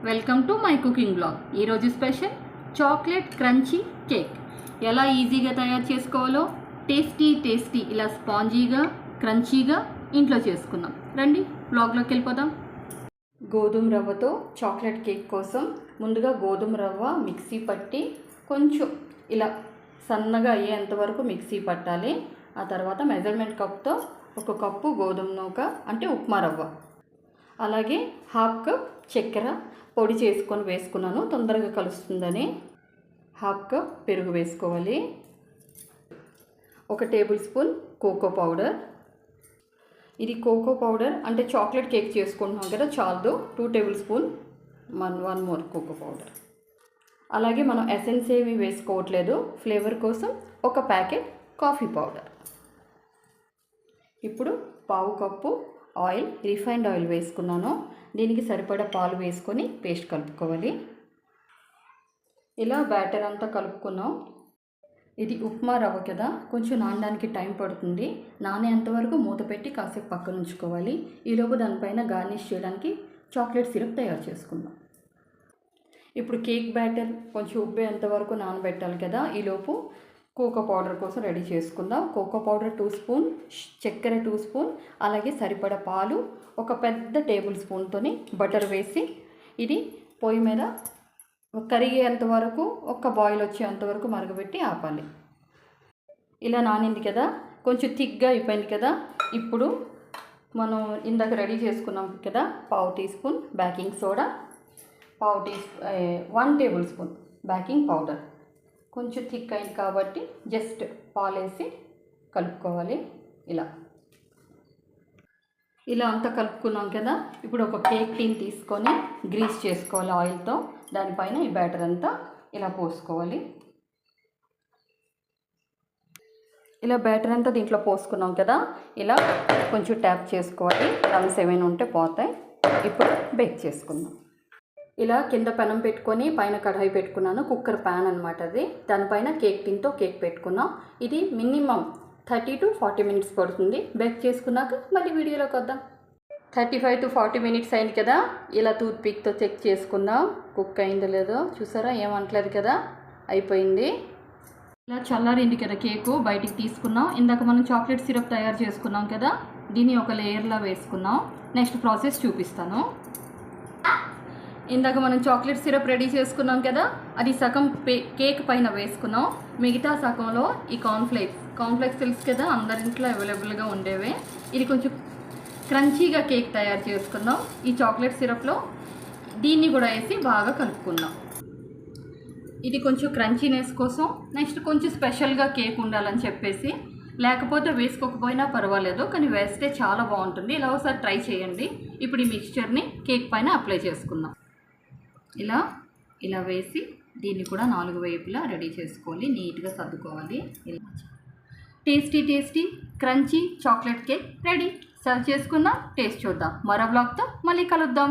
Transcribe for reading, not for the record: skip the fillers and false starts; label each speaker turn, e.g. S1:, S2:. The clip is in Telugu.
S1: Welcome to my cooking blog. ఈరోజు స్పెషల్ చాక్లెట్ క్రంచీ కేక్ ఎలా ఈజీగా తయారు చేసుకోవాలో టేస్టీ ఇలా స్పాంజీగా క్రంచీగా ఇంట్లో చేసుకుందాం. రండి బ్లాగ్లోకి వెళ్ళిపోదాం. గోధుమ రవ్వతో చాక్లెట్ కేక్ కోసం ముందుగా గోధుమ రవ్వ మిక్సీ పట్టి కొంచెం ఇలా సన్నగా అయ్యేంతవరకు మిక్సీ పట్టాలి. ఆ తర్వాత మెజర్మెంట్ కప్తో 1 కప్పు గోధుమ నూక అంటే ఉప్మా రవ్వ, అలాగే 1/2 కప్ చక్కెర పొడి చేసుకొని వేసుకున్నాను తొందరగా కలుస్తుందని. 1/2 కప్ పెరుగు వేసుకోవాలి. 1 టేబుల్ స్పూన్ కోకో పౌడర్. ఇది కోకో పౌడర్ అంటే చాక్లెట్ కేక్ చేసుకుంటున్నాం కదా, చాలదు. 2 tablespoon 1 more cocoa powder. అలాగే మనం ఎసెన్స్ ఏమీ వేసుకోవట్లేదు. ఫ్లేవర్ కోసం 1 ప్యాకెట్ కాఫీ పౌడర్. ఇప్పుడు 1/2 కప్పు ఆయిల్, రిఫైన్డ్ ఆయిల్ వేసుకున్నాను. దీనికి సరిపడా పాలు వేసుకొని పేస్ట్ కలుపుకోవాలి. ఇలా బ్యాటర్ అంతా కలుపుకున్నాం. ఇది ఉప్మా రవ్వ కదా, కొంచెం నానడానికి టైం పడుతుంది. నానేంతవరకు మూత పెట్టి కాసేపు పక్కన ఉంచుకోవాలి. ఈలోపు దానిపైన గార్నిష్ చేయడానికి చాక్లెట్ సిరప్ తయారు చేసుకుందాం. ఇప్పుడు కేక్ బ్యాటర్ కొంచెం ఉబ్బేంతవరకు నానబెట్టాలి కదా. ఈలోపు కోకో పౌడర్ కోసం రెడీ చేసుకుందాం. కోకో పౌడర్ 2 స్పూన్, చక్కెర 2 స్పూన్, అలాగే సరిపడా పాలు, 1 పెద్ద టేబుల్ స్పూన్తోని బటర్ వేసి ఇది పొయ్యి మీద కరిగేంత వరకు, 1 బాయిల్ వచ్చేంతవరకు మరగబెట్టి ఆపాలి. ఇలా నానింది కదా, కొంచెం థిక్గా అయిపోయింది కదా. ఇప్పుడు మనం ఇందాక రెడీ చేసుకున్నాం కదా, 1/2 teaspoon baking soda, 1 tablespoon baking powder. కొంచెం థిక్ అయింది కాబట్టి జస్ట్ పాలేసి కలుపుకోవాలి. ఇలా అంతా కలుపుకున్నాం కదా. ఇప్పుడు ఒక కేక్ టీన్ తీసుకొని గ్రీస్ చేసుకోవాలి ఆయిల్తో. దానిపైన ఈ బ్యాటర్ అంతా ఇలా పోసుకోవాలి. ఇలా బ్యాటర్ అంతా దీంట్లో పోసుకున్నాం కదా, ఇలా కొంచెం ట్యాప్ చేసుకోవాలి. రమ్స్ ఏమైనా ఉంటే పోతాయి. ఇప్పుడు బేక్ చేసుకుందాం. ఇలా కింద పెనం పెట్టుకొని పైన కడాయి పెట్టుకున్నాను. కుక్కర్ ప్యాన్ అనమాట అది. దానిపైన కేక్ టిన్తో కేక్ పెట్టుకున్నాం. ఇది మినిమం 30 to 40 మినిట్స్ పడుతుంది. బేక్ చేసుకున్నాక మళ్ళీ వీడియోలోకి వద్దాం. 35 to 40 మినిట్స్ అయింది కదా. ఇలా టూత్ పిక్తో చెక్ చేసుకుందాం కుక్ అయిందో లేదో. చూసారా, ఏమంటలేదు కదా, అయిపోయింది. ఇలా చల్లారింది కదా కేకు, బయటికి తీసుకున్నాం. ఇందాక మనం చాక్లెట్ సిరప్ తయారు చేసుకున్నాం కదా, దీన్ని ఒక లేయర్లా వేసుకున్నాం. నెక్స్ట్ ప్రాసెస్ చూపిస్తాను. ఇందాక మనం చాక్లెట్ సిరప్ రెడీ చేసుకున్నాం కదా, అది సగం కేక్ పైన వేసుకున్నాం. మిగతా సగంలో ఈ కార్న్ఫ్లేక్స్ తెలుసు కదా, అందరింట్లో అవైలబుల్గా ఉండేవే. ఇది కొంచెం క్రంచీగా కేక్ తయారు చేసుకుందాం. ఈ చాక్లెట్ సిరప్లో దీన్ని కూడా వేసి బాగా కలుపుకుందాం. ఇది కొంచెం క్రంచీనెస్ కోసం, నెక్స్ట్ కొంచెం స్పెషల్గా కేక్ ఉండాలని చెప్పేసి. లేకపోతే వేసుకోకపోయినా పర్వాలేదు, కానీ వేస్తే చాలా బాగుంటుంది. ఇలా ఒకసారి ట్రై చేయండి. ఇప్పుడు ఈ మిక్స్చర్ని కేక్ పైన అప్లై చేసుకుందాం. ఇలా వేసి దీన్ని కూడా 4 వైపులా రెడీ చేసుకోవాలి. నీట్గా సర్దుకోవాలి. ఇలా tasty crunchy chocolate cake ready. Serve చేసుకుందాం. టేస్ట్ చూద్దాం. మరో బ్లాగ్తో మళ్ళీ కలుద్దాం.